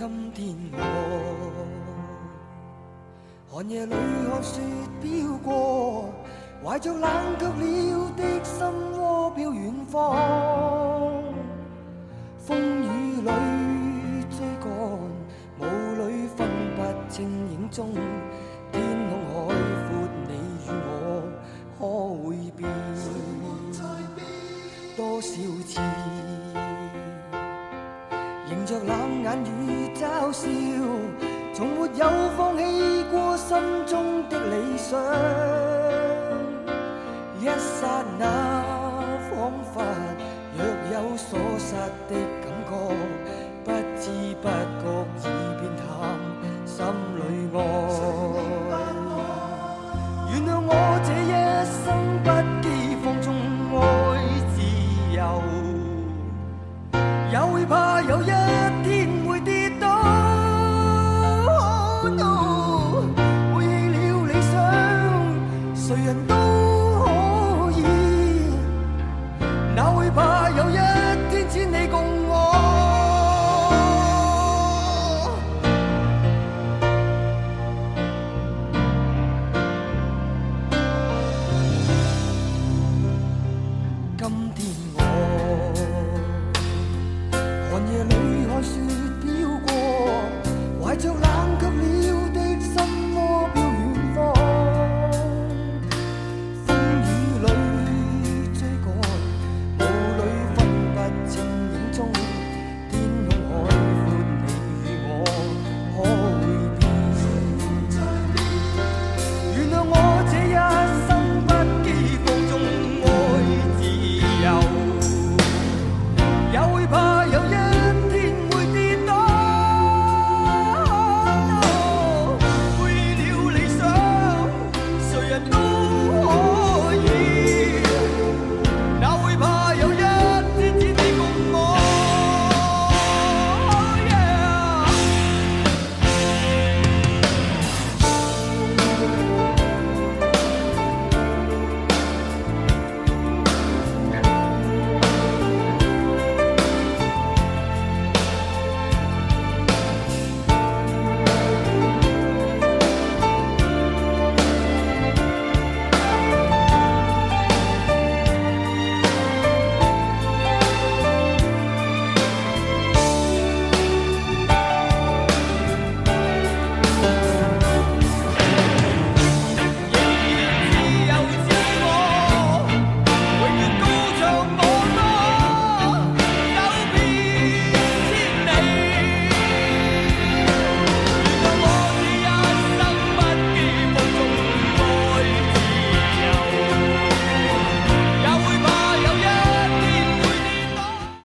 今天寒夜裏看雪飄過，懷着冷卻了的心窩飄遠方，風雨裏追趕，霧裏分不清影蹤，天空海闊，你與我可會變多少次，迎着冷眼與嘲笑，從沒有放棄過心中的理想，一剎那彷彿若有所失的感覺，不知不覺已變淡，心裏愛。原諒我這一生不羈放縱愛自由，也會怕有一